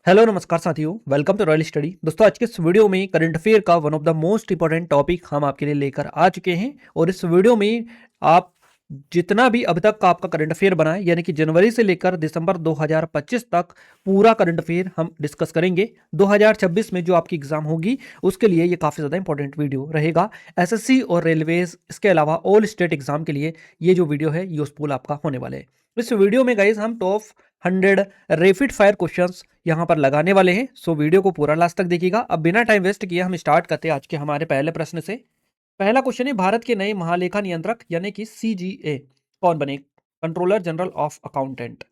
Hello नमस्कार साथियों, welcome to royal study. दोस्तों, आज के इस वीडियो में करंट अफेयर का one of the most important topic हम आपके लिए लेकर आ चुके हैं। और इस वीडियो में आप जितना भी अब तक का आपका करंट अफेयर बना है, यानी कि जनवरी से लेकर दिसंबर 2025 तक पूरा करंट अफेयर हम डिस्कस करेंगे। 2026 में जो आपकी एग्जाम होगी उसके लिए ये काफ़ी ज़्यादा इंपॉर्टेंट वीडियो रहेगा। एसएससी और रेलवेज, इसके अलावा ऑल स्टेट एग्जाम के लिए ये जो वीडियो है यूजफुल आपका होने वाला है। इस वीडियो में गाइज हम टॉप 100 रैपिड फायर क्वेश्चंस यहां पर लगाने वाले हैं। सो वीडियो को पूरा लास्ट तक देखिएगा। अब बिना टाइम वेस्ट किए हम स्टार्ट करते हैं आज के हमारे पहले प्रश्न से। पहला क्वेश्चन है, भारत के नए महालेखा नियंत्रक यानी कि सीजीए कौन बने? Controller general of accountant.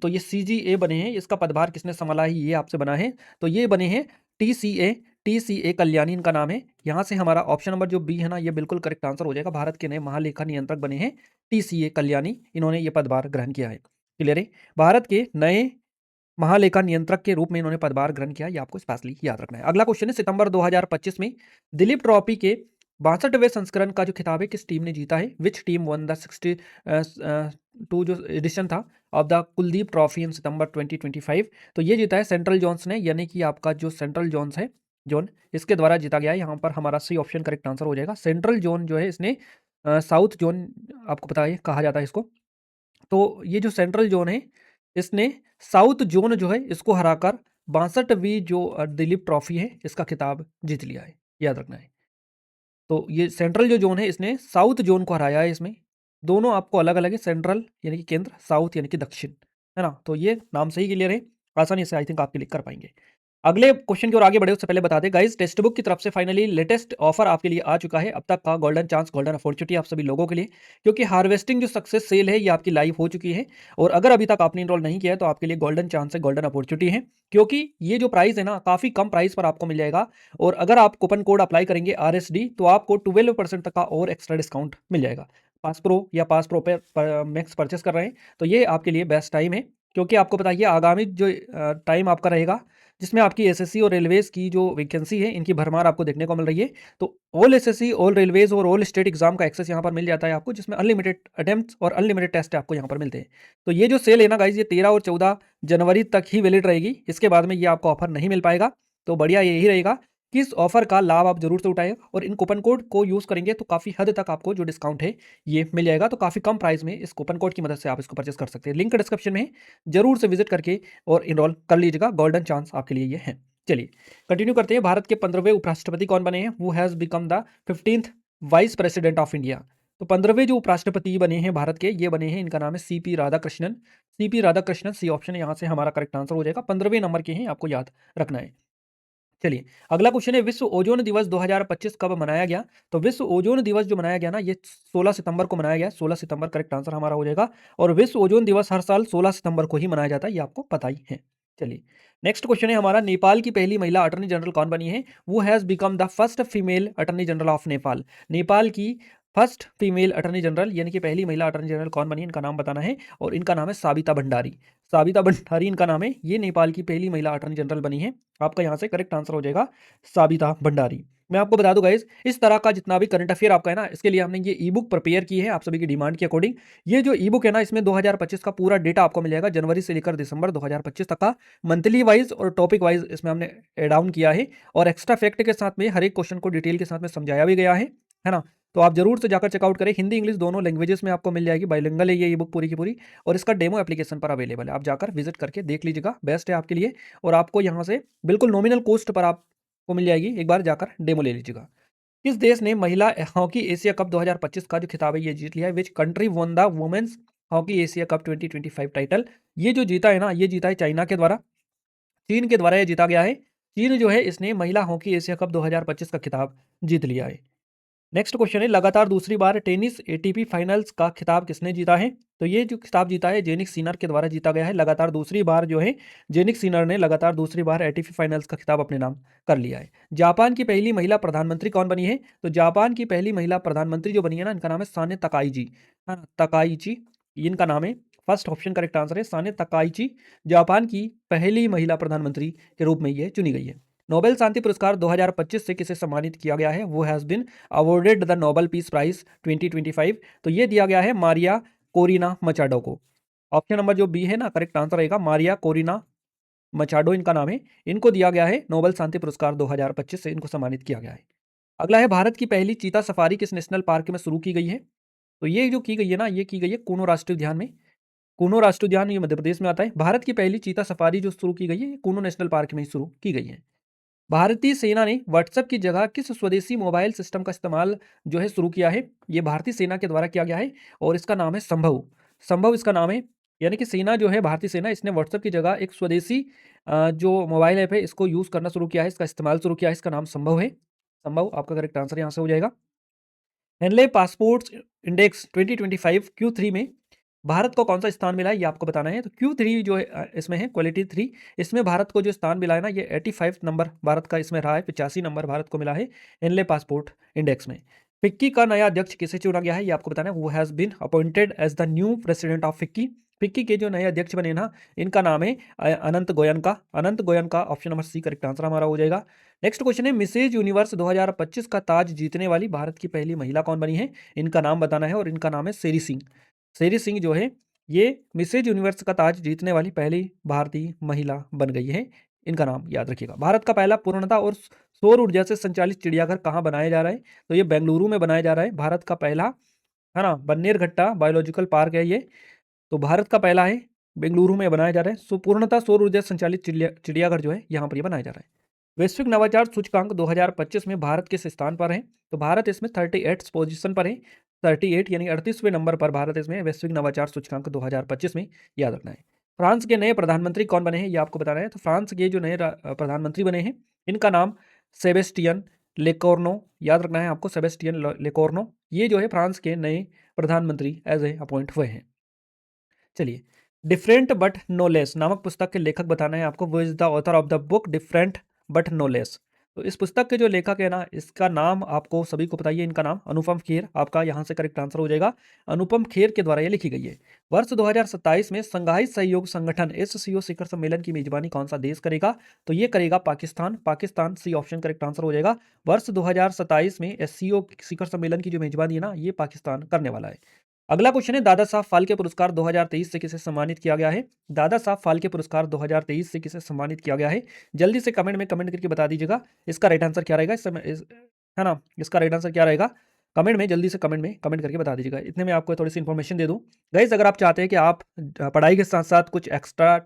तो ये सीजीए बने हैं, इसका पदभार किसने संभाला है ये आपसे बना है। तो ये बने हैं टीसीए। टीसीए कल्याणी इनका नाम है। यहां से हमारा ऑप्शन नंबर जो बी है ना, ये बिल्कुल करेक्ट आंसर हो जाएगा। भारत के नए महालेखा नियंत्रक बने हैं टीसीए कल्याणी, इन्होंने ये पदभार ग्रहण किया है। क्लियर है? भारत के नए महालेखा नियंत्रक के रूप में इन्होंने पदभार ग्रहण किया, ये आपको स्पेशली याद रखना है। अगला क्वेश्चन है, सितंबर 2025 में दिलीप ट्रॉफी के 62वें संस्करण का जो खिताब है किस टीम ने जीता है? विच टीम वन द 62 जो एडिशन था of the Kuldip trophy in September 2025? तो ये जीता है सेंट्रल जोन्स ने, यानी कि आपका जो सेंट्रल जोन्स है, जोन, इसके द्वारा जीता गया है। यहाँ पर हमारा सी ऑप्शन करेक्ट आंसर हो जाएगा। सेंट्रल जोन जो है इसने साउथ जोन आपको पता है कहा जाता है इसको। तो ये जो सेंट्रल जोन है इसने साउथ जोन जो है इसको हराकर 62वीं जो दिलीप ट्रॉफी है इसका खिताब जीत लिया है, याद रखना है। तो ये सेंट्रल जो जोन है इसने साउथ जोन को हराया है। इसमें दोनों आपको अलग अलग है, सेंट्रल यानी कि केंद्र, साउथ यानी कि दक्षिण, है ना। तो ये नाम सही क्लियर है, आसानी से आई थिंक आप क्लिक कर पाएंगे। अगले क्वेश्चन की ओर आगे बढ़े उससे पहले बता दें गाइस, टेक्स्ट बुक की तरफ से फाइनली लेटेस्ट ऑफर आपके लिए आ चुका है। अब तक का गोल्डन चांस, गोल्डन अपॉर्चुनिटी आप सभी लोगों के लिए, क्योंकि हार्वेस्टिंग जो सक्सेस सेल है ये आपकी लाइव हो चुकी है। और अगर अभी तक आपने इनरोल नहीं किया है तो आपके लिए गोल्डन चांस है, गोल्डन अपॉर्चुनिटी है, क्योंकि ये जो प्राइस है ना काफी कम प्राइस पर आपको मिल जाएगा। और अगर आप कूपन कोड अप्लाई करेंगे RSD तो आपको 12% तक का और एक्स्ट्रा डिस्काउंट मिल जाएगा। पास प्रो या पास प्रो पे मैक्स परचेस कर रहे हैं तो ये आपके लिए बेस्ट टाइम है। क्योंकि आपको पता है आगामी जो टाइम आपका रहेगा जिसमें आपकी एसएससी और रेलवेज की जो वैकेंसी है इनकी भरमार आपको देखने को मिल रही है। तो ऑल एसएससी, ऑल रेलवेज और ऑल स्टेट एग्जाम का एक्सेस यहाँ पर मिल जाता है आपको, जिसमें अनलिमिटेड अटेम्प्ट और अनलिमिटेड टेस्ट आपको यहाँ पर मिलते हैं। तो ये जो सेल है ना गाइज, ये 13 और 14 जनवरी तक ही वैलिड रहेगी। इसके बाद में ये आपको ऑफर नहीं मिल पाएगा। तो बढ़िया यही रहेगा कि इस ऑफर का लाभ आप जरूर से उठाएं और इन कूपन कोड को यूज करेंगे तो काफी हद तक आपको जो डिस्काउंट है ये मिल जाएगा। तो काफी कम प्राइस में इस कूपन कोड की मदद से आप इसको परचेस कर सकते हैं। लिंक डिस्क्रिप्शन में है, जरूर से विजिट करके और इनरोल कर लीजिएगा। गोल्डन चांस आपके लिए ये है। चलिए कंटिन्यू करते हैं। भारत के 15वें उपराष्ट्रपति कौन बने हैं? वो has become the 15th vice president of India. तो 15वें जो उपराष्ट्रपति बने हैं भारत के, ये बने हैं, इनका नाम है CP Radhakrishnan. CP Radhakrishnan, C option है यहाँ से हमारा करेक्ट आंसर हो जाएगा। 15वें नंबर के हैं, आपको याद रखना है। चलिए अगला क्वेश्चन है, विश्व ओजोन दिवस 2025 कब मनाया गया? तो विश्व ओजोन दिवस जो मनाया गया ना, ये 16 सितंबर को मनाया गया। 16 सितंबर करेक्ट आंसर हमारा हो जाएगा। और विश्व ओजोन दिवस हर साल 16 सितंबर को ही मनाया जाता है, ये आपको पता ही है। चलिए नेक्स्ट क्वेश्चन है हमारा, नेपाल की पहली महिला अटॉर्नी जनरल कौन बनी है? वो has become the first female attorney general of Nepal. Nepal की फर्स्ट फीमेल अटॉर्नी जनरल यानी कि पहली महिला अटॉर्नी जनरल कौन बनी है, इनका नाम बताना है। और इनका नाम है साबिता भंडारी। साबिता भंडारी इनका नाम है, ये नेपाल की पहली महिला अटॉर्नी जनरल बनी है। आपका यहाँ से करेक्ट आंसर हो जाएगा साबिता भंडारी। मैं आपको बता दूं गाइस, इस तरह का जितना भी करंट अफेयर आपका है ना, इसके लिए हमने ये ई बुक प्रिपेयर की है आप सभी की डिमांड के अकॉर्डिंग। ये जो ई बुक है ना, इसमें 2025 का पूरा डेटा आपको मिल जाएगा, जनवरी से लेकर दिसंबर 2025 तक का, मंथली वाइज और टॉपिक वाइज इसमें हमने एड ऑन किया है। और एक्स्ट्रा फैक्ट के साथ में हर एक क्वेश्चन को डिटेल के साथ में समझाया भी गया है ना। तो आप जरूर से जाकर चेकआउट करें। हिंदी इंग्लिश दोनों लैंग्वेजेस में आपको मिल जाएगी, बाइलिंगुअल है ये ई बुक पूरी की पूरी। और इसका डेमो एप्लीकेशन पर अवेलेबल है, आप जाकर विजिट करके देख लीजिएगा, बेस्ट है आपके लिए। और आपको यहाँ से बिल्कुल नॉमिनल कॉस्ट पर आपको मिल जाएगी, एक बार जाकर डेमो ले लीजिएगा। किस देश ने महिला हॉकी एशिया कप 2025 का जो खिताब है ये जीत लिया है? Which country won the women's hockey Asia cup 2025 title? ये जो जीता है ना, ये जीता है चाइना के द्वारा, चीन के द्वारा ये जीता गया है। चीन जो है इसने महिला हॉकी एशिया कप 2025 का खिताब जीत लिया है। नेक्स्ट क्वेश्चन है, लगातार दूसरी बार टेनिस एटीपी फाइनल्स का खिताब किसने जीता है? तो ये जो खिताब जीता है जेनिक सिनर के द्वारा जीता गया है। लगातार दूसरी बार जो है जेनिक सिनर ने लगातार दूसरी बार एटीपी फाइनल्स का खिताब अपने नाम कर लिया है। जापान की पहली महिला प्रधानमंत्री कौन बनी है? तो जापान की पहली महिला प्रधानमंत्री जो बनी है ना, इनका नाम है साने तकाईची। हाँ, तकाईची इनका नाम है। फर्स्ट ऑप्शन करेक्ट आंसर है, साने तकाईची जापान की पहली महिला प्रधानमंत्री के रूप में ये चुनी गई है। नोबेल शांति पुरस्कार 2025 से किसे सम्मानित किया गया है? वो has been awarded the Nobel peace prize 2025। तो ये दिया गया है मारिया कोरिना मचाडो को। ऑप्शन नंबर जो बी है ना, करेक्ट आंसर रहेगा मारिया कोरिना मचाडो इनका नाम है। इनको दिया गया है नोबेल शांति पुरस्कार 2025 से इनको सम्मानित किया गया है। अगला है भारत की पहली चीता सफारी किस नेशनल पार्क में शुरू की गई है? तो ये जो की गई है ना, ये की गई है कूनो राष्ट्रीय उद्यान में। कूनो राष्ट्रीय उद्यान ये मध्य प्रदेश में आता है। भारत की पहली चीता सफारी जो शुरू की गई है, ये कूनो नेशनल पार्क में ही शुरू की गई है। भारतीय सेना ने व्हाट्सएप की जगह किस स्वदेशी मोबाइल सिस्टम का इस्तेमाल जो है शुरू किया है? ये भारतीय सेना के द्वारा किया गया है और इसका नाम है संभव। संभव इसका नाम है। यानी कि सेना जो है, भारतीय सेना, इसने व्हाट्सएप की जगह एक स्वदेशी जो मोबाइल ऐप है इसको यूज़ करना शुरू किया है, इसका इस्तेमाल शुरू किया है। इसका नाम संभव है। संभव आपका करेक्ट आंसर यहाँ से हो जाएगा। हेनले पासपोर्ट्स इंडेक्स 2025 Q3 में भारत को कौन सा स्थान मिला है, ये आपको बताना है। तो Q3 जो है इसमें है क्वालिटी 3। इसमें भारत को जो स्थान मिला है ना, ये 85 नंबर भारत का इसमें रहा है। 85 नंबर भारत को मिला है हेनले पासपोर्ट इंडेक्स में। फिक्की का नया अध्यक्ष किसे चुना गया है, ये आपको बताना है। वो has been appointed as the new president of FICCI. FICCI के जो नए अध्यक्ष बने ना, इनका नाम है Anant Goenka. Anant Goenka option number C correct answer हमारा हो जाएगा। नेक्स्ट क्वेश्चन है, मिसेज यूनिवर्स 2025 का ताज जीतने वाली भारत की पहली महिला कौन बनी है? इनका नाम बताना है और इनका नाम है शेरी सिंह। शेरी सिंह जो है ये मिसेज यूनिवर्स का ताज जीतने वाली पहली भारतीय महिला बन गई है। इनका नाम याद रखिएगा। भारत का पहला पूर्णतः और सौर ऊर्जा से संचालित चिड़ियाघर कहाँ बनाया जा रहा है? तो ये बेंगलुरु में बनाया जा रहा है। भारत का पहला, है ना, बन्नेरघट्टा बायोलॉजिकल पार्क है ये। तो भारत का पहला है, बेंगलुरु में बनाया जा रहा है। पूर्णतः सौर ऊर्जा संचालित चिड़ियाघर जो है यहाँ पर ये बनाया जा रहा है। वैश्विक नवाचार सूचकांक 2025 में भारत किस स्थान पर है? तो भारत इसमें 38 पोजीशन पर है। 38 यानी 38वें नंबर पर भारत इसमें वैश्विक नवाचार सूचकांक 2025 में, याद रखना है। फ्रांस के नए प्रधानमंत्री कौन बने हैं, ये आपको बताना है। तो फ्रांस के जो नए प्रधानमंत्री बने हैं, इनका नाम सेबेस्टियन लेकोर्नो, याद रखना है आपको, सेबेस्टियन लेकोर्नो। ये जो है फ्रांस के नए प्रधानमंत्री एज ए अपॉइंट हुए हैं। चलिए, डिफरेंट बट नो लेस नामक पुस्तक के लेखक बताना है आपको। वो is the author of the book different but no less. तो इस पुस्तक के जो लेखक है ना, इसका नाम आपको सभी को बताइए। इनका नाम अनुपम खेर, आपका यहाँ से करेक्ट आंसर हो जाएगा। अनुपम खेर के द्वारा ये लिखी गई है। वर्ष 2027 में संघाई सहयोग संगठन SCO शिखर सम्मेलन की मेजबानी कौन सा देश करेगा? तो ये करेगा Pakistan. Pakistan C option correct answer हो जाएगा। वर्ष 2027 में SCO शिखर सम्मेलन की जो मेजबानी है ना, ये पाकिस्तान करने वाला है। अगला क्वेश्चन है, दादा साहब फाल्के पुरस्कार 2023 से किसे सम्मानित किया गया है? दादा साहब फाल्के पुरस्कार 2023 से किसे सम्मानित किया गया है? जल्दी से कमेंट में कमेंट करके बता दीजिएगा इसका राइट आंसर क्या रहेगा। है ना, इसका राइट आंसर क्या रहेगा? कमेंट में जल्दी से कमेंट में कमेंट करके बता दीजिएगा। इतने में आपको थोड़ी सी इन्फॉर्मेशन दे दूं गाइज, अगर आप चाहते हैं कि आप पढ़ाई के साथ साथ कुछ एक्स्ट्रा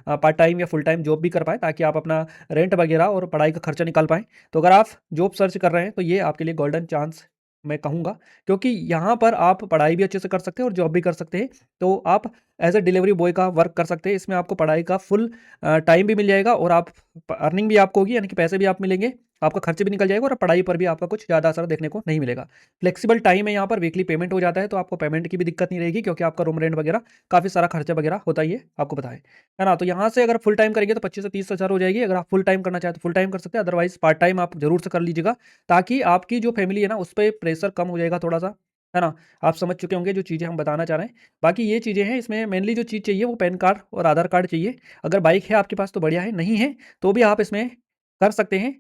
पार्ट टाइम या फुल टाइम जॉब भी कर पाए, ताकि आप अपना रेंट वगैरह और पढ़ाई का खर्चा निकाल पाएँ, तो अगर आप जॉब सर्च कर रहे हैं तो ये आपके लिए गोल्डन चांस मैं कहूँगा। क्योंकि यहाँ पर आप पढ़ाई भी अच्छे से कर सकते हैं और जॉब भी कर सकते हैं। तो आप एज अ डिलीवरी बॉय का वर्क कर सकते हैं। इसमें आपको पढ़ाई का फुल टाइम भी मिल जाएगा और आप अर्निंग भी आपको होगी, यानी कि पैसे भी आप मिलेंगे, आपका खर्चे भी निकल जाएगा और पढ़ाई पर भी आपका कुछ ज़्यादा असर देखने को नहीं मिलेगा। फ्लेक्सिबल टाइम है यहाँ पर, वीकली पेमेंट हो जाता है, तो आपको पेमेंट की भी दिक्कत नहीं रहेगी, क्योंकि आपका रूम रेंट वगैरह काफ़ी सारा खर्चा वगैरह होता ही है, आपको पता है ना। तो यहाँ से अगर फुल टाइम करेंगे तो 25 से 30 हज़ार हो जाएगी। अगर आप फुल टाइम करना चाहें तो फुल टाइम कर सकते हैं, अदरवाइज पार्ट टाइम आप जरूर से कर लीजिएगा, ताकि आपकी जो फैमिली है ना, उस पर प्रेशर कम हो जाएगा थोड़ा सा, है ना। आप समझ चुके होंगे जो चीज़ें हम बताना चाह रहे हैं। बाकी ये चीज़ें हैं, इसमें मेनली जो चीज़ चाहिए वो पैन कार्ड और आधार कार्ड चाहिए। अगर बाइक है आपके पास तो बढ़िया है, नहीं है तो भी आप इसमें कर सकते हैं,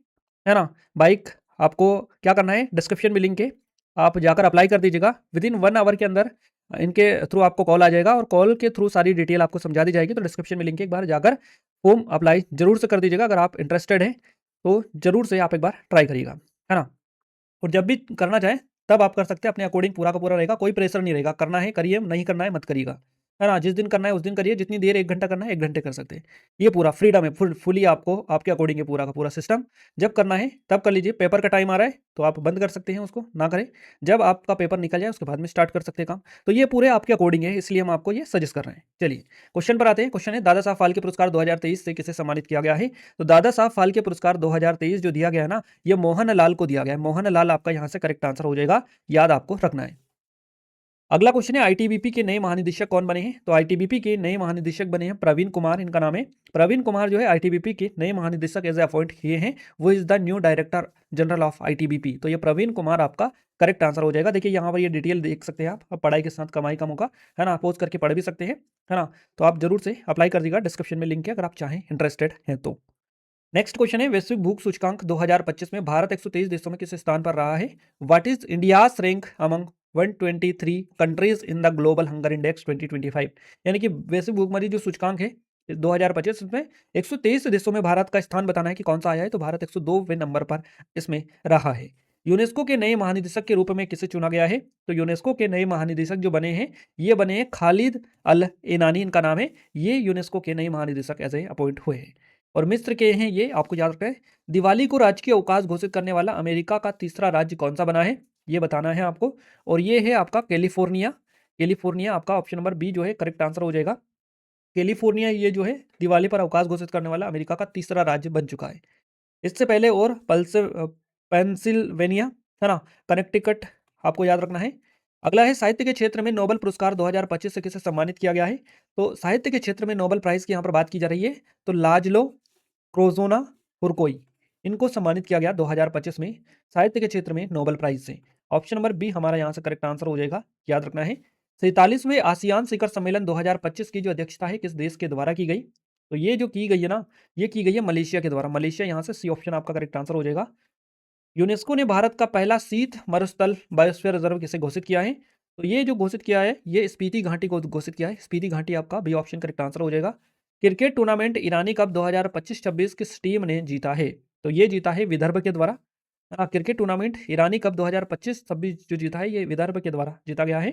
है ना। बाइक आपको क्या करना है, डिस्क्रिप्शन में लिंक है, आप जाकर अप्लाई कर दीजिएगा। विदिन 1 आवर के अंदर इनके थ्रू आपको कॉल आ जाएगा और कॉल के थ्रू सारी डिटेल आपको समझा दी जाएगी। तो डिस्क्रिप्शन में लिंक है, एक बार जाकर फॉर्म अप्लाई जरूर से कर दीजिएगा। अगर आप इंटरेस्टेड हैं तो जरूर से आप एक बार ट्राई करिएगा, है ना। और जब भी करना चाहें तब आप कर सकते हैं, अपने अकॉर्डिंग पूरा का पूरा रहेगा, कोई प्रेशर नहीं रहेगा। करना है करिए, नहीं करना है मत करिएगा, है ना। जिस दिन करना है उस दिन करिए, जितनी देर 1 घंटा करना है 1 घंटे कर सकते हैं। ये पूरा फ्रीडम है, फुली आपको आपके अकॉर्डिंग है पूरा का पूरा सिस्टम। जब करना है तब कर लीजिए। पेपर का टाइम आ रहा है तो आप बंद कर सकते हैं, उसको ना करें। जब आपका पेपर निकल जाए उसके बाद में स्टार्ट कर सकते हैं काम। तो ये पूरे आपके अकॉर्डिंग है, इसलिए हम आपको ये सजेस्ट कर रहे हैं। चलिए क्वेश्चन पर आते हैं। क्वेश्चन है, दादा साहब फाल्के पुरस्कार 2023 से किसे सम्मानित किया गया है? तो दादा साहब फाल्के पुरस्कार 2023 जो दिया गया है ना, ये मोहन लाल को दिया गया है। मोहन लाल आपका यहाँ से करेक्ट आंसर हो जाएगा, याद आपको रखना है। अगला क्वेश्चन है, आईटीबीपी के नए महानिदेशक कौन बने हैं? तो आईटीबीपी के नए महानिदेशक बने हैं प्रवीण कुमार, इनका नाम है। प्रवीण कुमार जो है आईटीबीपी के नए महानिदेशक एज ए अपॉइंट किए हैं। वो is the new director general of ITBP. तो ये प्रवीण कुमार आपका करेक्ट आंसर हो जाएगा। देखिए यहाँ पर ये डिटेल देख सकते हैं आप, पढ़ाई के साथ कमाई का मौका, है ना। पोज करके पढ़ भी सकते हैं, है ना। तो आप जरूर से अप्लाई कर दीजिएगा, डिस्क्रिप्शन में लिंक है अगर आप चाहें, इंटरेस्टेड हैं तो। नेक्स्ट क्वेश्चन है, वैश्विक भूख सूचकांक 2025 में भारत 123 देशों में किस स्थान पर रहा है? What is India's rank among 123 countries in the global hunger index 2025? यानी कि वैश्विक भूखमरी जो सूचकांक है 2025 में 123 देशों में भारत का स्थान बताना है कि कौन सा आया है, तो भारत 102वें नंबर पर इसमें रहा है। यूनेस्को के नए महानिदेशक के रूप में किसे चुना गया है, तो यूनेस्को के नए महानिदेशक जो बने हैं, ये बने हैं खालिद अल एनानी, इनका नाम है। ये यूनेस्को के नए महानिदेशक एज ए अपॉइंट हुए हैं और मिस्र के हैं ये, आपको याद रखना है। दिवाली को राजकीय अवकाश घोषित करने वाला अमेरिका का तीसरा राज्य कौन सा बना है, ये बताना है आपको, और ये है आपका कैलिफोर्निया। कैलिफोर्निया आपका ऑप्शन नंबर बी जो है करेक्ट आंसर हो जाएगा। कैलिफोर्निया ये जो है दिवाली पर अवकाश घोषित करने वाला अमेरिका का तीसरा राज्य बन चुका है। इससे पहले और पेंसिल्वेनिया, है ना, कनेक्टिकट आपको याद रखना है। अगला है साहित्य के क्षेत्र में नोबेल पुरस्कार 2025 से किसे सम्मानित किया गया है, तो साहित्य के क्षेत्र में नोबेल प्राइज की यहाँ पर बात की जा रही है, तो लाजलो क्रोजोना हुरकोई, इनको सम्मानित किया गया 2025 में साहित्य के क्षेत्र में नोबेल प्राइज से। ऑप्शन नंबर बी हमारा यहाँ से करेक्ट आंसर हो जाएगा, याद रखना है। 47वें आसियान शिखर सम्मेलन 2025 की जो अध्यक्षता है किस देश के द्वारा की गई, तो ये जो की गई है ना, ये की गई है मलेशिया के द्वारा। मलेशिया, यहाँ से सी ऑप्शन आपका करेक्ट आंसर हो जाएगा। यूनेस्को ने भारत का पहला शीत मरुस्थल बायोस्फीयर रिजर्व किसे घोषित किया है, तो ये जो घोषित किया है ये स्पीति घाटी को घोषित किया है। स्पीति घाटी आपका बी ऑप्शन करेक्ट आंसर हो जाएगा। क्रिकेट टूर्नामेंट ईरानी कप 2025-26 किस टीम ने जीता है, तो ये जीता है विदर्भ के द्वारा। क्रिकेट टूर्नामेंट ईरानी कप 2025-26 जो जीता है ये विदर्भ के द्वारा जीता गया है।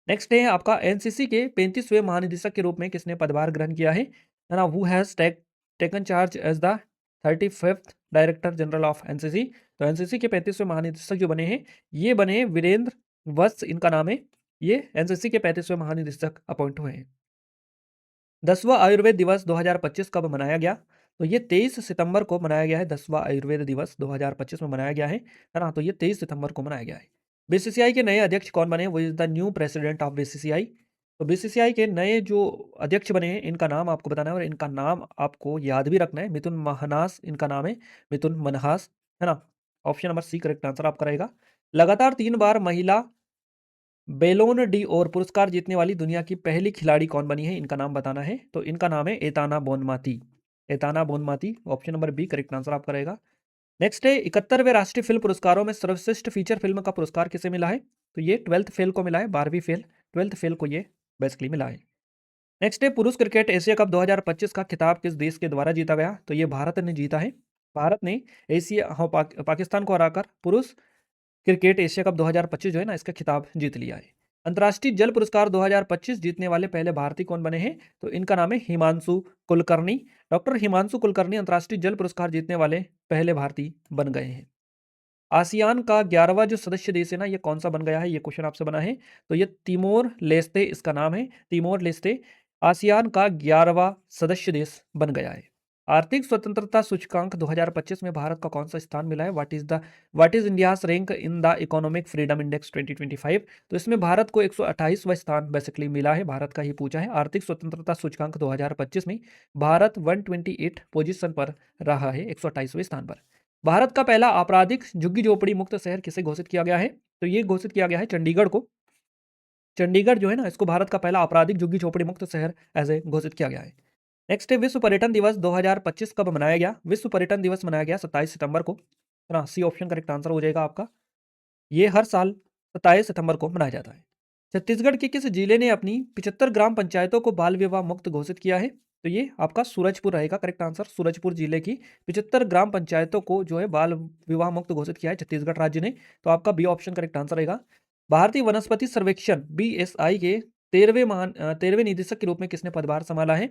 नेक्स्ट है आपका एनसीसी के 35वें महानिदेशक के रूप में किसने पदभार ग्रहण किया है ना, who has taken charge as the 35th director general of NCC. तो एनसीसी के 35वें महानिदेशक जो बने हैं ये बने वीरेंद्र वत्स, इनका नाम है। ये एनसीसी के 35वें महानिदेशक अपॉइंट हुए हैं। 10वां आयुर्वेद दिवस 2025 कब मनाया गया, तो ये 23 सितंबर को मनाया गया है। 10वां आयुर्वेद दिवस 2025 में मनाया गया है ना, तो ये 23 सितंबर को मनाया गया है। बीसीसीआई के नए अध्यक्ष कौन बने, वो is the new president of BCCI. तो बीसीसीआई के नए जो अध्यक्ष बने हैं इनका नाम आपको बताना है और इनका नाम आपको याद भी रखना है। मिथुन महनास इनका नाम है, मिथुन मनहास, है ना। Option number C correct answer आपका रहेगा। लगातार 3 बार महिला बेलोन डी और पुरस्कार जीतने वाली दुनिया की पहली खिलाड़ी कौन बनी है, इनका नाम बताना है। तो इनका नाम है Aitana Bonmati. Aitana Bonmati, option number B correct answer आपका रहेगा। नेक्स्ट है 71वें राष्ट्रीय फिल्म पुरस्कारों में सर्वश्रेष्ठ फीचर फिल्म का पुरस्कार किसे मिला है, तो ये 12th फेल को मिला है। 12वीं फेल, 12th फेल को ये बेसिकली मिला है। नेक्स्ट है पुरुष क्रिकेट एशिया कप 2025 का खिताब किस देश के द्वारा जीता गया, तो ये भारत ने जीता है। भारत ने एशिया पाकिस्तान को हराकर पुरुष क्रिकेट एशिया कप 2025 जो है ना इसका खिताब जीत लिया है। अंतर्राष्ट्रीय जल पुरस्कार 2025 जीतने वाले पहले भारतीय कौन बने हैं, तो इनका नाम है हिमांशु कुलकर्णी। डॉक्टर हिमांशु कुलकर्णी अंतर्राष्ट्रीय जल पुरस्कार जीतने वाले पहले भारतीय बन गए हैं। आसियान का 11वां जो सदस्य देश है ना, ये कौन सा बन गया है, ये क्वेश्चन आपसे बना है। तो ये तिमोर लेस्ते इसका नाम है, तिमोर लेस्ते आसियान का 11वां सदस्य देश बन गया है। आर्थिक स्वतंत्रता सूचकांक 2025 में भारत का कौन सा स्थान मिला है, what is India's rank in the economic freedom index 2025। तो इसमें भारत को 128वां स्थान बेसिकली मिला है, भारत का ही पूछा है। आर्थिक स्वतंत्रता सूचकांक 2025 में भारत 128 पोजीशन पर रहा है, 128वें स्थान पर। भारत का पहला आपराधिक झुग्गी झोपड़ी मुक्त शहर किसे घोषित किया गया है, तो ये घोषित किया गया है चंडीगढ़ को। चंडीगढ़ जो है ना इसको भारत का पहला आपराधिक झुग्गी झोपड़ी मुक्त शहर ऐसे घोषित किया गया है। नेक्स्ट है विश्व पर्यटन दिवस 2025 कब मनाया गया, विश्व पर्यटन दिवस मनाया गया 27 सितंबर को, है ना। सी ऑप्शन करेक्ट आंसर हो जाएगा आपका। ये हर साल 27 सितंबर को मनाया जाता है। छत्तीसगढ़ के किस जिले ने अपनी 75 ग्राम पंचायतों को बाल विवाह मुक्त घोषित किया है, तो ये आपका सूरजपुर रहेगा करेक्ट आंसर। सूरजपुर जिले की 75 ग्राम पंचायतों को जो है बाल विवाह मुक्त घोषित किया है छत्तीसगढ़ राज्य ने, तो आपका बी ऑप्शन करेक्ट आंसर रहेगा। भारतीय वनस्पति सर्वेक्षण बीएसआई के 13वें निदेशक के रूप में किसने पदभार संभाला है,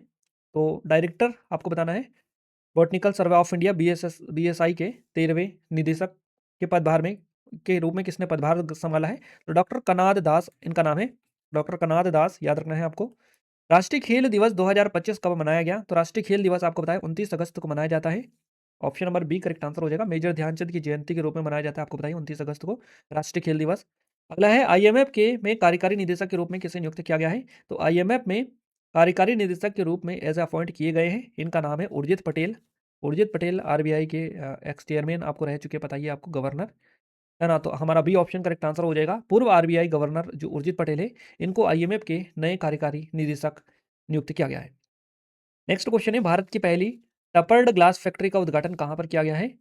तो डायरेक्टर आपको बताना है। Botanical survey of India BSI के 13वें निदेशक के पदभार में के रूप में किसने पदभार संभाला है, तो डॉक्टर कनाद दास इनका नाम है। डॉक्टर कनाद दास याद रखना है आपको। राष्ट्रीय खेल दिवस 2025 कब मनाया गया, तो राष्ट्रीय खेल दिवस आपको बताया 29 अगस्त को मनाया जाता है। Option number B correct answer हो जाएगा। मेजर ध्यानचंद की जयंती के रूप में मनाया जाता है, आपको बताइए 29 अगस्त को राष्ट्रीय खेल दिवस। अगला है आईएमएफ के में कार्यकारी निदेशक के रूप में किसे नियुक्त किया गया है, तो आईएमएफ में कार्यकारी निदेशक के रूप में एज अपॉइंट किए गए हैं, इनका नाम है उर्जित पटेल। उर्जित पटेल आरबीआई के एक्स चेयरमैन आपको रह चुके, बताइए आपको गवर्नर, है ना। तो हमारा बी ऑप्शन करेक्ट आंसर हो जाएगा। पूर्व आरबीआई गवर्नर जो उर्जित पटेल है इनको आईएमएफ के नए कार्यकारी निदेशक नियुक्त किया गया है। नेक्स्ट क्वेश्चन है भारत की पहली टेम्पर्ड ग्लास फैक्ट्री का उद्घाटन कहाँ पर किया गया है,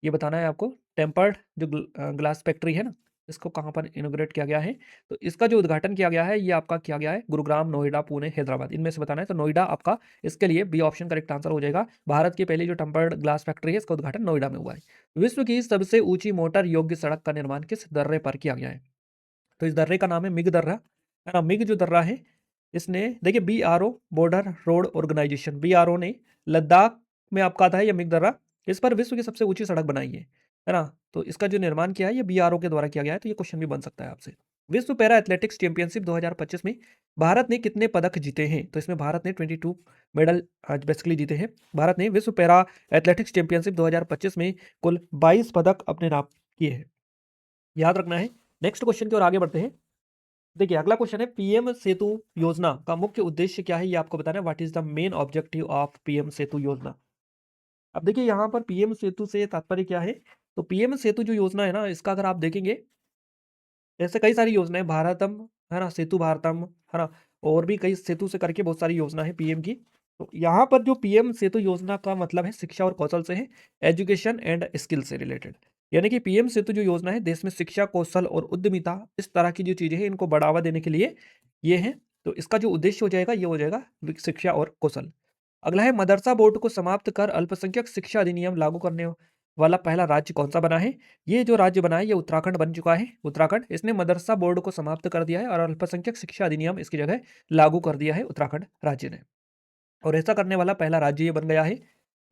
ये बताना है आपको। टेम्पर्ड जो ग्लास फैक्ट्री है ना, इसको कहाँ पर इनॉग्रेट किया गया है? तो इसका जो उद्घाटन किया गया है, ये आपका किया गया है गुरुग्राम, नोएडा, पुणे, हैदराबाद, इनमें से बताना है। तो नोएडा आपका इसके लिए बी ऑप्शन करेक्ट आंसर हो जाएगा। भारत की पहली जो टेम्पर्ड ग्लास फैक्ट्री है, इसका उद्घाटन नोएडा में हुआ है। विश्व की सबसे ऊंची मोटर योग्य सड़क का निर्माण किस दर्रे पर किया गया है? तो इस दर्रे का नाम है मिग दर्रा, है ना। मिग जो दर्रा है, इसने देखिए BRO border road organisation, BRO ने लद्दाख में आपका आता है ये मिग दर्रा। इस पर विश्व की सबसे ऊंची सड़क बनाई है ना। तो इसका जो निर्माण किया है ये BRO के द्वारा किया गया है। तो ये क्वेश्चन भी बन सकता है आपसे। विश्व पैरा एथलेटिक्स चैंपियनशिप 2025 में भारत ने कितने पदक जीते हैं? तो इसमें भारत ने 22 मेडल बेसिकली जीते हैं। भारत ने विश्व पैरा एथलेटिक्स चैंपियनशिप 2025 में कुल 22 पदक अपने नाम किए हैं, याद रखना है। नेक्स्ट क्वेश्चन की ओर आगे बढ़ते हैं। देखिए अगला क्वेश्चन है, पीएम सेतु योजना का मुख्य उद्देश्य क्या है, ये आपको बताना है। What is the main objective of PM Setu Yojana? अब देखिए यहाँ पर पीएम सेतु से तात्पर्य क्या है? तो पीएम सेतु जो योजना है ना, इसका अगर आप देखेंगे, ऐसे कई सारी योजनाएं, भारतम, है ना, सेतु भारतम, है ना, और भी कई सेतु से करके बहुत सारी योजना है पीएम की। तो यहाँ पर जो पीएम सेतु योजना का मतलब है शिक्षा और कौशल से है, एजुकेशन एंड स्किल से रिलेटेड। यानी कि पीएम सेतु जो योजना है देश में शिक्षा, कौशल और उद्यमिता, इस तरह की जो चीजें हैं इनको बढ़ावा देने के लिए ये है। तो इसका जो उद्देश्य हो जाएगा ये हो जाएगा शिक्षा और कौशल। अगला है, मदरसा बोर्ड को समाप्त कर अल्पसंख्यक शिक्षा अधिनियम लागू करने वाला पहला राज्य कौन सा बना है? ये जो राज्य बना है ये उत्तराखंड बन चुका है। उत्तराखंड, इसने मदरसा बोर्ड को समाप्त कर दिया है और अल्पसंख्यक शिक्षा अधिनियम इसकी जगह लागू कर दिया है उत्तराखंड राज्य ने। और ऐसा करने वाला पहला राज्य ये बन गया है।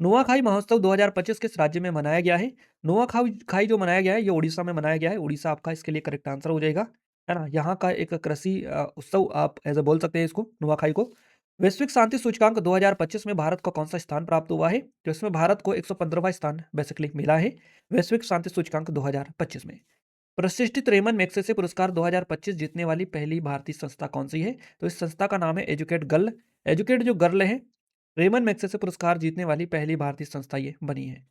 नुआखाई महोत्सव 2025 किस राज्य में मनाया गया है? नुआखाई खाई जो मनाया गया है ये उड़ीसा में मनाया गया है। उड़ीसा आपका इसके लिए करेक्ट आंसर हो जाएगा, है ना। यहाँ का एक कृषि उत्सव आप ऐसे बोल सकते हैं इसको, नुआखाई को। वैश्विक शांति सूचकांक 2025 में भारत को कौन सा स्थान प्राप्त हुआ है? तो इसमें भारत को 115वां स्थान बेसिकली मिला है वैश्विक शांति सूचकांक 2025 में। प्रतिष्ठित रेमन मैग्सेसे पुरस्कार 2025 जीतने वाली पहली भारतीय संस्था कौन सी है? तो इस संस्था का नाम है एजुकेट गर्ल। एजुकेट जो गर्ल है, रेमन मैग्सेसे पुरस्कार जीतने वाली पहली भारतीय संस्था ये बनी है।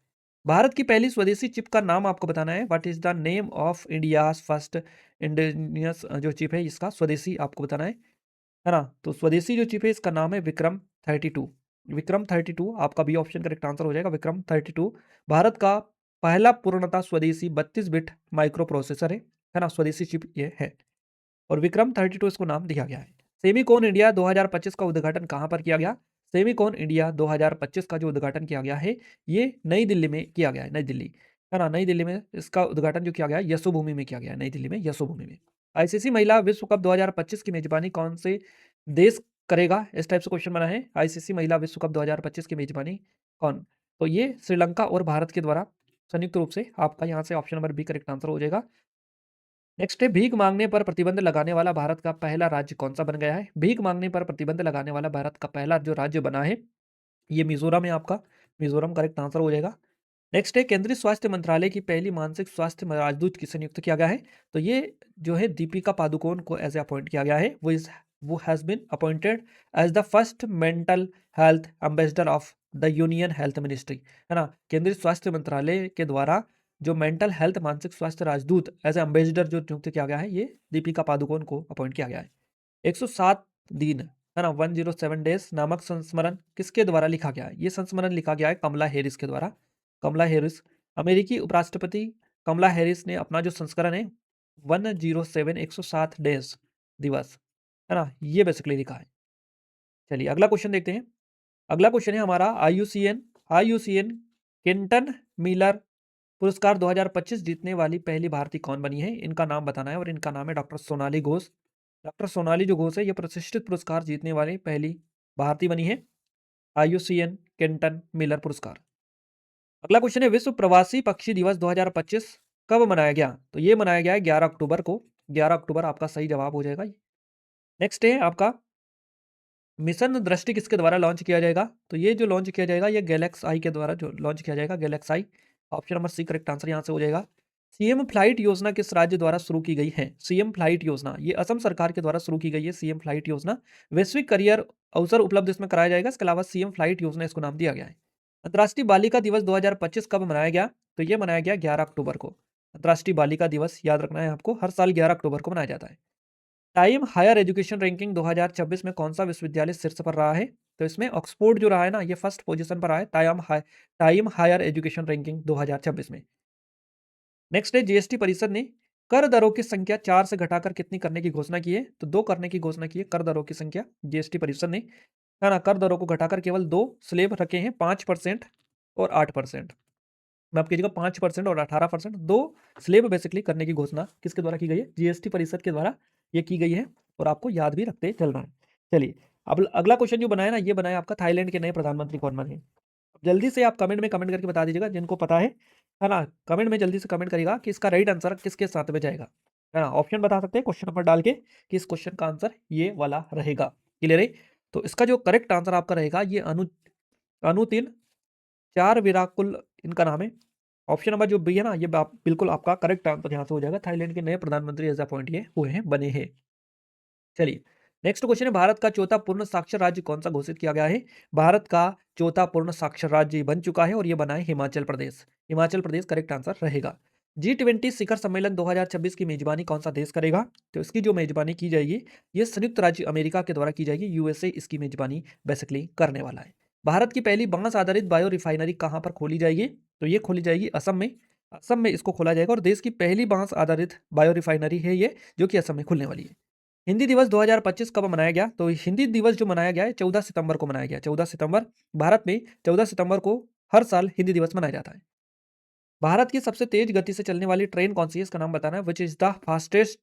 भारत की पहली स्वदेशी चिप का नाम आपको बताना है। What is the name of India's first indigenous जो चिप है, इसका स्वदेशी आपको बताना है ना। तो स्वदेशी जो चिप है इसका नाम है विक्रम 32। विक्रम 32 आपका बी ऑप्शन करेक्ट आंसर हो जाएगा। विक्रम 32 भारत का पहला पूर्णतः स्वदेशी 32 बिट माइक्रो प्रोसेसर है ना, स्वदेशी चिप ये है। और विक्रम 32 इसको नाम दिया गया है। सेमीकॉन इंडिया 2025 का उद्घाटन कहाँ पर किया गया? सेमीकॉन इंडिया 2025 का जो उद्घाटन किया गया है ये नई दिल्ली में किया गया है। नई दिल्ली, है ना, नई दिल्ली में इसका उद्घाटन जो किया गया है यशोभूमि में किया गया है, नई दिल्ली में यशोभूमि में। आईसीसी महिला विश्व कप 2025 की मेजबानी कौन से देश करेगा? इस टाइप से क्वेश्चन बना है। आईसीसी महिला विश्व कप 2025 की मेजबानी कौन? तो ये श्रीलंका और भारत के द्वारा संयुक्त रूप से, आपका यहाँ से option number B correct answer हो जाएगा। नेक्स्ट है, भीख मांगने पर प्रतिबंध लगाने वाला भारत का पहला राज्य कौन सा बन गया है? भीख मांगने पर प्रतिबंध लगाने वाला भारत का पहला जो राज्य बना है ये मिजोरम है आपका। मिजोरम करेक्ट आंसर हो जाएगा। नेक्स्ट है, केंद्रीय स्वास्थ्य मंत्रालय की पहली मानसिक स्वास्थ्य राजदूत किसे नियुक्त किया गया है? तो ये जो है दीपिका पादुकोण को एज ए अपॉइंट किया गया है। वो has been appointed as the first mental health ambassador of the union health ministry, है ना। केंद्रीय स्वास्थ्य मंत्रालय के द्वारा जो मेंटल हेल्थ मानसिक स्वास्थ्य राजदूत एज ए एम्बेसडर जो नियुक्त किया गया है ये दीपिका पादुकोण को अपॉइंट किया गया है। 107 दिन, है ना, 107 डेज नामक संस्मरण किसके द्वारा लिखा गया है? ये संस्मरण लिखा गया है कमला हैरिस के द्वारा। कमला हैरिस, अमेरिकी उपराष्ट्रपति कमला हैरिस ने अपना जो संस्करण है 107 107 डेज दिवस, है ना, ये बेसिकली लिखा है। चलिए अगला क्वेश्चन देखते हैं। अगला क्वेश्चन है हमारा, आईयूसीएन केंटन मिलर पुरस्कार 2025 जीतने वाली पहली भारतीय कौन बनी है? इनका नाम बताना है और इनका नाम है डॉक्टर सोनाली घोष। डॉक्टर सोनाली जो घोष है ये प्रतिष्ठित पुरस्कार जीतने वाली पहली भारतीय बनी है, आईयूसीएन केंटन मिलर पुरस्कार। अगला क्वेश्चन है, विश्व प्रवासी पक्षी दिवस 2025 कब मनाया गया? तो ये मनाया गया है 11 अक्टूबर को। 11 अक्टूबर आपका सही जवाब हो जाएगा। नेक्स्ट है आपका, मिशन दृष्टि किसके द्वारा लॉन्च किया जाएगा? तो ये जो लॉन्च किया जाएगा ये गैलेक्स आई के द्वारा जो लॉन्च किया जाएगा, GalaxEye. Option number C correct answer यहाँ से हो जाएगा। सीएम फ्लाइट योजना किस राज्य द्वारा शुरू की गई है? सीएम फ्लाइट योजना ये असम सरकार के द्वारा शुरू की गई है। सीएम फ्लाइट योजना वैश्विक करियर अवसर उपलब्ध इसमें कराया जाएगा। इसके अलावा सीएम फ्लाइट योजना इसको नाम दिया गया है। अंतर्राष्ट्रीय बालिका दिवस 2025 कब मनाया गया? तो ये मनाया गया 11 अक्टूबर को। अंतर्राष्ट्रीय बालिका दिवस याद रखना है आपको, हर साल 11 अक्टूबर को मनाया जाता है। टाइम हायर एजुकेशन रैंकिंग 2026 में कौन सा विश्वविद्यालय शीर्ष पर रहा है? तो इसमें ऑक्सफोर्ड जो रहा है ना ये फर्स्ट पोजीशन पर रहा है टाइम हायर एजुकेशन रैंकिंग 2026 में। नेक्स्ट है, जीएसटी परिषद ने कर दरों की संख्या 4 से घटाकर कितनी करने की घोषणा की है? तो 2 करने की घोषणा की है कर दरों की संख्या जीएसटी परिषद ने, है ना? कर दरों को घटाकर केवल 2 स्लैब रखे हैं, 5% और 8%। माफ कीजिएगा, 5% और 18%, 2 स्लैब बेसिकली करने की घोषणा किसके द्वारा की गई है? जीएसटी परिषद के द्वारा ये की गई है और आपको याद भी रखते चलना है। चलिए, अब अगला क्वेश्चन जो बनाया ना, ये बनाया आपका थाईलैंड के नए प्रधानमंत्री कौन बने? जल्दी से आप कमेंट में कमेंट करके बता दीजिएगा जिनको पता है ना? कमेंट में जल्दी से कमेंट करिएगा कि इसका राइट आंसर किसके साथ में जाएगा, है ना? ऑप्शन बता सकते हैं क्वेश्चन नंबर डाल के कि इस क्वेश्चन का आंसर ये वाला रहेगा। क्लियर है? तो इसका जो करेक्ट आंसर आपका रहेगा ये अनुतिन चार विराकुल इनका नाम है। ऑप्शन नंबर जो बी है ना, ये बिल्कुल आपका करेक्ट आंसर यहाँ से हो जाएगा। थाईलैंड के नए प्रधानमंत्री एज अपॉइंट ये हुए हैं, बने हैं। चलिए, नेक्स्ट क्वेश्चन है, भारत का चौथा पूर्ण साक्षर राज्य कौन सा घोषित किया गया है? भारत का चौथा पूर्ण साक्षर राज्य बन चुका है और ये बना है हिमाचल प्रदेश। हिमाचल प्रदेश करेक्ट आंसर रहेगा। G20 शिखर सम्मेलन 2026 की मेजबानी कौन सा देश करेगा? तो इसकी जो मेजबानी की जाएगी ये संयुक्त राज्य अमेरिका के द्वारा की जाएगी। यूएसए इसकी मेजबानी बेसिकली करने वाला है। भारत की पहली बांस आधारित बायो रिफाइनरी कहाँ पर खोली जाएगी? तो ये खोली जाएगी असम में। असम में इसको खोला जाएगा और देश की पहली बांस आधारित बायो रिफाइनरी है ये, जो कि असम में खुलने वाली है। हिंदी दिवस 2025 कब मनाया गया? तो हिंदी दिवस जो मनाया गया है 14 सितंबर को मनाया गया। 14 सितंबर, भारत में 14 सितंबर को हर साल हिंदी दिवस मनाया जाता है। भारत की सबसे तेज गति से चलने वाली ट्रेन कौन सी है? इसका नाम बताना है। विच is the fastest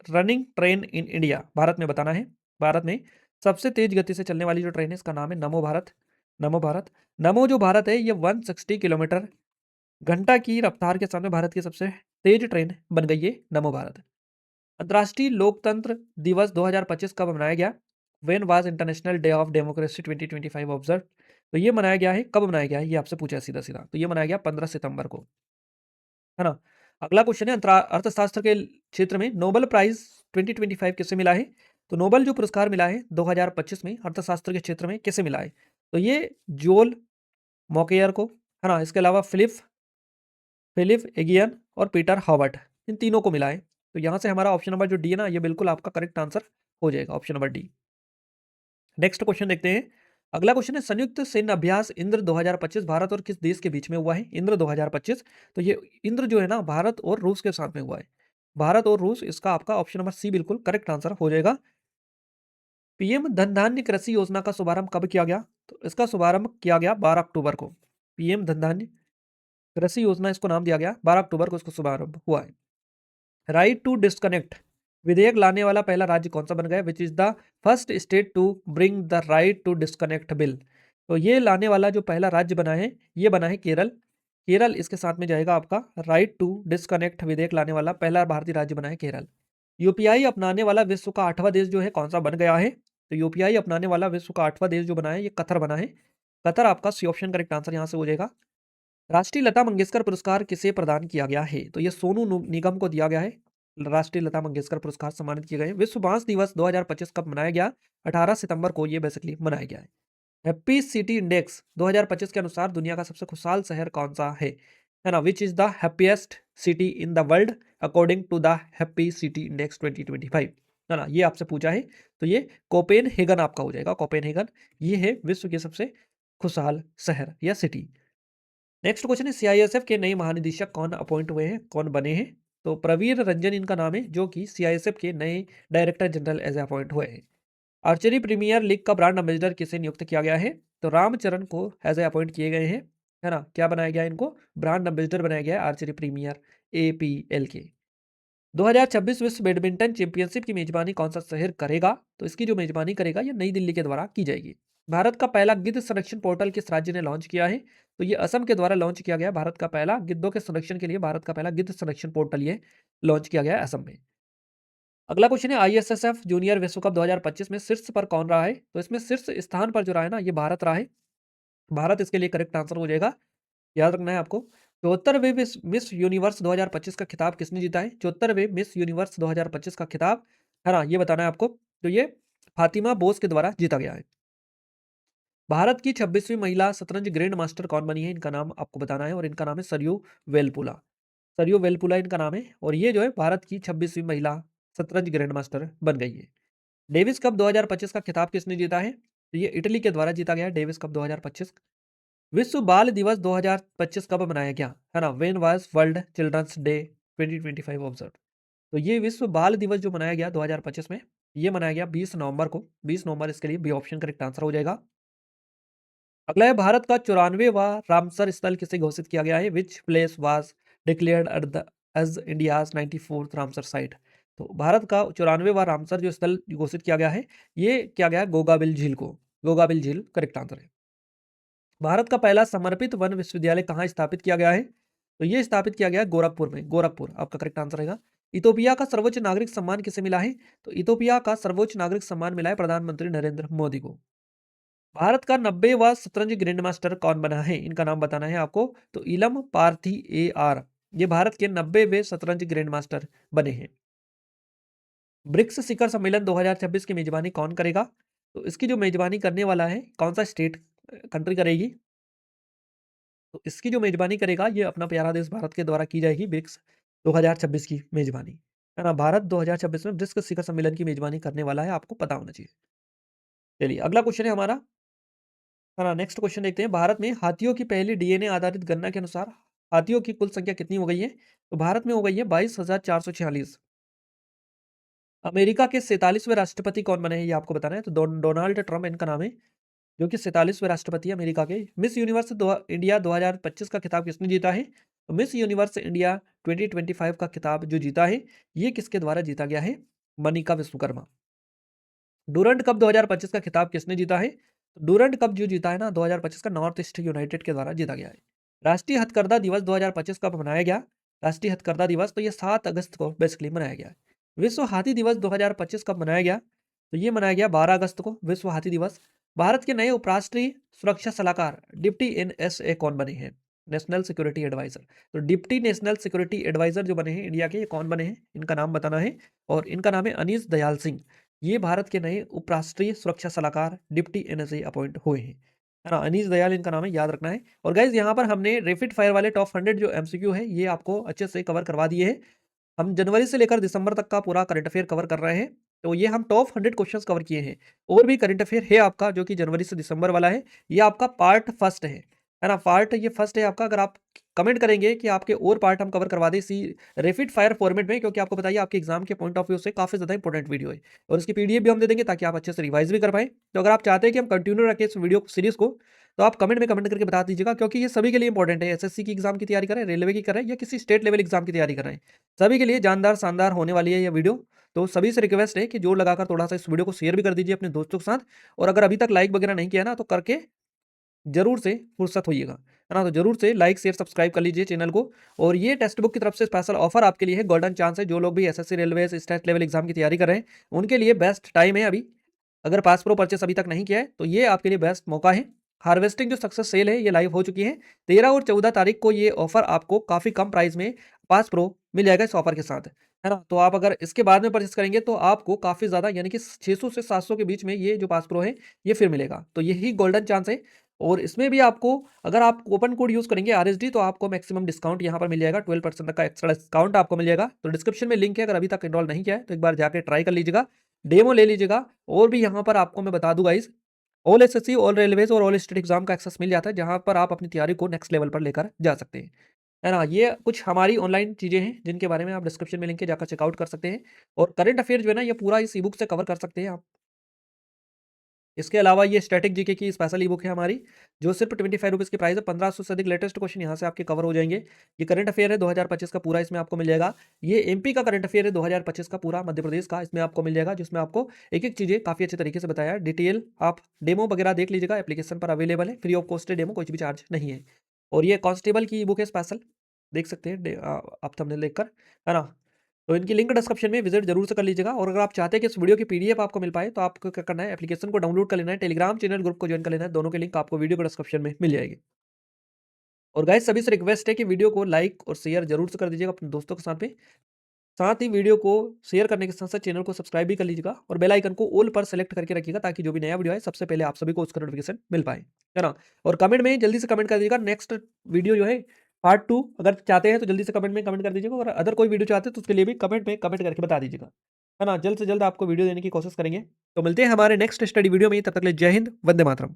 running train in India? Bharat में बताना है। भारत में सबसे तेज गति से चलने वाली जो ट्रेन है इसका नाम है नमो भारत। नमो भारत। नमो जो भारत है ये 160 किलोमीटर घंटा की रफ्तार के साथ में भारत की सबसे तेज ट्रेन बन गई है नमो भारत। अंतर्राष्ट्रीय लोकतंत्र दिवस 2025 कब मनाया गया? When was international day of democracy 2025 observe? तो ये मनाया गया है, कब मनाया गया है? ये आपसे पूछा है सीधा सीधा। तो ये मनाया गया 15 सितंबर को, है ना? अगला क्वेश्चन है, अर्थशास्त्र के क्षेत्र में नोबेल प्राइज 2025 किसे मिला है? तो नोबेल जो पुरस्कार मिला है 2025 में अर्थशास्त्र के क्षेत्र में किसे मिला है? तो ये जोल मॉकेयर को, है ना? इसके अलावा फिलिप एगियन और पीटर हॉवर्ट, इन तीनों को मिला है। तो यहाँ से हमारा ऑप्शन नंबर जो डी है ना, ये बिल्कुल आपका करेक्ट आंसर हो जाएगा, option number D. Next question देखते हैं। अगला क्वेश्चन है, संयुक्त सैन्य अभ्यास इंद्र 2025 भारत और किस देश के बीच में हुआ है? इंद्र 2025, तो ये इंद्र जो है ना भारत और रूस के साथ में हुआ है। भारत और रूस, इसका आपका ऑप्शन नंबर सी बिल्कुल करेक्ट आंसर हो जाएगा। पीएम धन धान्य कृषि योजना का शुभारंभ कब किया गया? तो इसका शुभारंभ किया गया 12 अक्टूबर को। पीएम धन धान्य कृषि योजना इसको नाम दिया गया, 12 अक्टूबर को इसको शुभारंभ हुआ है। राइट टू डिस्कनेक्ट विधेयक लाने वाला पहला राज्य कौन सा बन गया? Which is the first state to bring the right to disconnect bill? तो ये लाने वाला जो पहला राज्य बना है ये बना है केरल। केरल इसके साथ में जाएगा आपका। राइट टू डिस्कनेक्ट विधेयक लाने वाला पहला भारतीय राज्य बना है केरल। यूपीआई अपनाने वाला विश्व का 8वां देश जो है कौन सा बन गया है? तो यूपीआई अपनाने वाला विश्व का 8वां देश जो बना है ये कतर बना है। कतर आपका सी ऑप्शन करेक्ट आंसर यहाँ से हो जाएगा। राष्ट्रीय लता मंगेशकर पुरस्कार किसे प्रदान किया गया है? तो ये सोनू निगम को दिया गया है। राष्ट्रीय लता मंगेशकर पुरस्कार सम्मानित किए गए हैं। विश्व बांस दिवस 2025 कब मनाया गया? 18 सितंबर को ये बेसिकली मनाया गया है। हैप्पी सिटी इंडेक्स 2025 के अनुसार दुनिया का सबसे खुशहाल शहर कौन सा है ना? Which is the happiest city in the world according to the happy city index 2025, है ना? ये आपसे पूछा है। तो ये कोपेनहेगन आपका हो जाएगा। कोपेनहेगन ये है विश्व के सबसे खुशहाल शहर या सिटी। नेक्स्ट क्वेश्चन है, सीआईएसएफ के नए महानिदेशक कौन अपॉइंट हुए हैं, कौन बने हैं? तो प्रवीर रंजन इनका नाम है, जो कि सीआईएसएफ के नए डायरेक्टर जनरल एज अपॉइंट हुए हैं। आर्चरी प्रीमियर लीग का ब्रांड एम्बेसडर किसे नियुक्त किया गया है? तो रामचरण को एज ए अपॉइंट किए गए हैं, है ना? क्या बनाया गया इनको? ब्रांड एम्बेसडर बनाया गया है आर्चरी प्रीमियर एपीएल के। 2026 विश्व बैडमिंटन चैंपियनशिप की मेजबानी कौन सा शहर करेगा? तो इसकी जो मेजबानी करेगा ये नई दिल्ली के द्वारा की जाएगी। भारत का पहला गिद्ध संरक्षण पोर्टल किस राज्य ने लॉन्च किया है? तो ये असम के द्वारा लॉन्च किया गया। भारत का पहला गिद्धों के संरक्षण के लिए भारत का पहला गिद्ध संरक्षण पोर्टल ये लॉन्च किया गया है असम में। अगला क्वेश्चन है, आईएसएसएफ जूनियर विश्व कप 2025 में शीर्ष पर कौन रहा है? तो इसमें शीर्ष स्थान पर जो रहा है ना, ये भारत रहा है। भारत इसके लिए करेक्ट आंसर हो जाएगा। याद रखना है आपको। 74वें मिस यूनिवर्स 2025 का खिताब किसने जीता है? 74वें मिस यूनिवर्स 2025 का खिताब, है ना, ये बताना है आपको। तो ये फातिमा बोस के द्वारा जीता गया है। भारत की 26वीं महिला शतरंज ग्रैंड मास्टर कौन बनी है? इनका नाम आपको बताना है और इनका नाम है सरयू वेलपुला। सरयू वेलपुला इनका नाम है और ये जो है भारत की 26वीं महिला शतरंज ग्रैंड मास्टर बन गई है। डेविस कप 2025 का खिताब किसने जीता है? तो ये इटली के द्वारा जीता गया है डेविस कप 2025। विश्व बाल दिवस 2025 कब मनाया गया, है ना? When was world children's day 2025 observe? तो ये विश्व बाल दिवस जो मनाया गया 2025 में, ये मनाया गया 20 नवंबर को। 20 नवंबर इसके लिए बी ऑप्शन करेक्ट आंसर हो जाएगा। अगला है, भारत का 94वां रामसर स्थल किसे घोषित किया गया है? Which place was declared as India's 94th Ramsar site. तो भारत का 94वां रामसर जो स्थल घोषित किया गया है, ये किया गया है गोगाबिल झील को। गोगाबिल झील करेक्ट आंसर है। भारत का पहला समर्पित वन विश्वविद्यालय कहाँ स्थापित किया गया है? तो ये स्थापित किया गया है गोरखपुर में। गोरखपुर आपका करेक्ट आंसर रहेगा। इथोपिया का सर्वोच्च नागरिक सम्मान किसे मिला है? तो इथोपिया का सर्वोच्च नागरिक सम्मान मिला है प्रधानमंत्री नरेंद्र मोदी को। भारत का 90वां शतरंज ग्रैंड मास्टर कौन बना है? इनका नाम बताना है आपको। तो इलम पार्थी ए आर, ये भारत के 90वें शतरंज ग्रैंड मास्टर बने हैं। ब्रिक्स शिखर सम्मेलन 2026 की मेजबानी कौन करेगा? तो इसकी जो मेजबानी करने वाला है, कौन सा स्टेट कंट्री करेगी? तो इसकी जो मेजबानी करेगा, ये अपना प्यारा देश भारत के द्वारा की जाएगी ब्रिक्स 2026 की मेजबानी, है ना। भारत 2026 में ब्रिक्स शिखर सम्मेलन की मेजबानी करने वाला है, आपको पता होना चाहिए। चलिए अगला क्वेश्चन है हमारा, है ना। नेक्स्ट क्वेश्चन देखते हैं। भारत में हाथियों की पहली डीएनए आधारित गणना के अनुसार हाथियों की कुल संख्या कितनी हो गई है? तो भारत में हो गई है 22,446। अमेरिका के 47वें राष्ट्रपति कौन बने हैं, ये आपको बताना है। तो डोनाल्ड ट्रंप इनका नाम है, जो कि 47वें राष्ट्रपति है अमेरिका के। मिस यूनिवर्स इंडिया 2025 का खिताब किसने जीता है? तो मिस यूनिवर्स इंडिया 2025 का खिताब जो जीता है, ये किसके द्वारा जीता गया है? मनिका विश्वकर्मा। डूरंड कप 2025 का खिताब किसने जीता है? डूरंड कप जो जीता है ना 2025 का, नॉर्थ ईस्ट यूनाइटेड के द्वारा जीता गया है। राष्ट्रीय हथकरघा दिवस 2025 कब मनाया गया? राष्ट्रीय हथकरघा दिवस तो ये 7 अगस्त को बेसिकली मनाया गया है। विश्व हाथी दिवस 2025 कब मनाया गया? तो ये मनाया गया 12 अगस्त को, विश्व हाथी दिवस। भारत के नए उपराष्ट्रीय सुरक्षा सलाहकार डिप्टी NSA कौन बने हैं? National security adviser. तो डिप्टी नेशनल सिक्योरिटी एडवाइजर जो बने हैं इंडिया के, ये कौन बने हैं? इनका नाम बताना है, और इनका नाम है अनीश दयाल सिंह। ये भारत के नए उपराष्ट्रीय सुरक्षा सलाहकार डिप्टी NSA अपॉइंट हुए हैं, है ना। अनीश दयाल इनका नाम है, याद रखना है। और गाइज यहाँ पर हमने रैपिड फायर वाले टॉप 100 जो MCQ है, ये आपको अच्छे से कवर करवा दिए हैं। हम जनवरी से लेकर दिसंबर तक का पूरा करंट अफेयर कवर कर रहे हैं। तो ये हम टॉप 100 क्वेश्चंस कवर किए हैं। और भी करंट अफेयर है आपका, जो कि जनवरी से दिसंबर वाला है। ये आपका पार्ट फर्स्ट है ना। पार्ट ये फर्स्ट है आपका। अगर आप कमेंट करेंगे कि आपके और पार्ट हम कवर करवा दें इसी रैपिड फायर फॉर्मेट में, क्योंकि आपको बताइए आपके एग्जाम के पॉइंट ऑफ व्यू से काफी ज्यादा इंपॉर्टेंट वीडियो है, और इसकी PDF भी हम दे देंगे ताकि आप अच्छे से रिवाइज भी कर पाए। तो अगर आप चाहते हैं कि हम कंटिन्यू रखें इस वीडियो सीरीज को, तो आप कमेंट में कमेंट करके बता दीजिएगा, क्योंकि ये सभी के लिए इंपॉर्टेंट है। SSC की एग्जाम की तैयारी करें, रेलवे की करें, या किसी स्टेट लेवल एग्जाम की तैयारी कर रहे हैं, सभी के लिए जानदार शानदार होने वाली है ये वीडियो। तो सभी से रिक्वेस्ट है कि जोर लगाकर थोड़ा सा इस वीडियो को शेयर भी कर दीजिए अपने दोस्तों के साथ। और अगर अभी तक लाइक वगैरह नहीं किया ना, तो करके जरूर से फुर्सत होइएगा, है ना। तो जरूर से लाइक शेयर सब्सक्राइब कर लीजिए चैनल को। और ये टेक्स्ट बुक की तरफ से स्पेशल ऑफर आपके लिए है, गोल्डन चांस है। जो लोग भी SSC railway state level exam की तैयारी कर रहे हैं, उनके लिए बेस्ट टाइम है अभी। अगर पास प्रो परचेस अभी तक नहीं किया है, तो ये आपके लिए बेस्ट मौका है। हार्वेस्टिंग जो सक्सेस सेल है, ये लाइव हो चुकी है। 13 और 14 तारीख को ये ऑफर आपको काफी कम प्राइस में पास प्रो मिल जाएगा इस ऑफर के साथ, है ना। तो आप अगर इसके बाद में परचेस करेंगे, तो आपको काफी ज्यादा यानी कि 600 से 700 के बीच में ये जो पास प्रो है, ये फिर मिलेगा। तो यही गोल्डन चांस है। और इसमें भी आपको, अगर आप कूपन कोड यूज करेंगे RSD, तो आपको मैक्सिमम डिस्काउंट यहाँ पर मिल जाएगा। 12% तक का एक्स्ट्रा डिस्काउंट आपको मिल जाएगा। तो डिस्क्रिप्शन में लिंक है, अगर अभी तक एनरोल नहीं किया है तो एक बार जाकर ट्राई कर लीजिएगा, डेमो ले लीजिएगा। और भी यहाँ पर आपको मैं बता दूंगा इस ऑल SSC, ऑल रेलवेज और ऑल स्टेट एग्जाम का एक्सेस मिल जाता है, जहां पर आप अपनी तैयारी को नेक्स्ट लेवल पर लेकर जा सकते हैं, है ना। ये कुछ हमारी ऑनलाइन चीजें हैं जिनके बारे में आप डिस्क्रिप्शन में लिंक के जाकर चेकआउट कर सकते हैं। और करंट अफेयर जो है ना, ये पूरा इस ई बुक से कवर कर सकते हैं आप। इसके अलावा ये स्टैटिक जीके की स्पेशल ई बुक है हमारी, जो सिर्फ 25 रुपीज़ की प्राइस है। 1500 से अधिक लेटेस्ट क्वेश्चन यहाँ से आपके कवर हो जाएंगे। ये करंट अफेयर है 2025 का पूरा, इसमें आपको मिल जाएगा। ये MP का करंट अफेयर है 2025 का पूरा, मध्य प्रदेश का, इसमें आपको मिल जाएगा, जिसमें आपको एक एक चीज़ें काफ़ी अच्छे तरीके से बताया है। डिटेल आप डेमो वगैरह देख लीजिएगा, एप्लीकेशन पर अवेलेबल है, फ्री ऑफ कॉस्ट है डेमो, कुछ भी चार्ज नहीं है। और ये कांस्टेबल की ई बुक है स्पेशल, देख सकते हैं आप थंबनेल देखकर, है ना। तो इनकी लिंक डिस्क्रिप्शन में विजिट जरूर से कर लीजिएगा। और अगर आप चाहते हैं कि इस वीडियो की PDF आपको मिल पाए, तो आपको क्या करना है, एप्लीकेशन को डाउनलोड कर लेना है, टेलीग्राम चैनल ग्रुप को ज्वाइन कर लेना है। दोनों के लिंक आपको वीडियो के डिस्क्रिप्शन में मिल जाएगी। और गाइस सभी से रिक्वेस्ट है कि वीडियो को लाइक और शेयर जरूर से कर दीजिएगा अपने दोस्तों के साथ में। साथ ही वीडियो को शेयर करने के साथ साथ चैनल को सब्सक्राइब भी कर लीजिएगा, और बेल आइकन को ऑल पर सेलेक्ट करके रखिएगा, ताकि जो भी नया वीडियो आए सबसे पहले आप सभी को उसका नोटिफिकेशन मिल पाए, है ना। और कमेंट में जल्दी से कमेंट कर दीजिएगा, नेक्स्ट वीडियो जो है पार्ट 2 अगर चाहते हैं तो जल्दी से कमेंट में कमेंट कर दीजिएगा। और अदर कोई वीडियो चाहते हैं तो उसके लिए भी कमेंट में कमेंट करके बता दीजिएगा, है ना। जल्द से जल्द आपको वीडियो देने की कोशिश करेंगे। तो मिलते हैं हमारे नेक्स्ट स्टडी वीडियो में, तब तक के लिए जय हिंद, वंदे मातरम।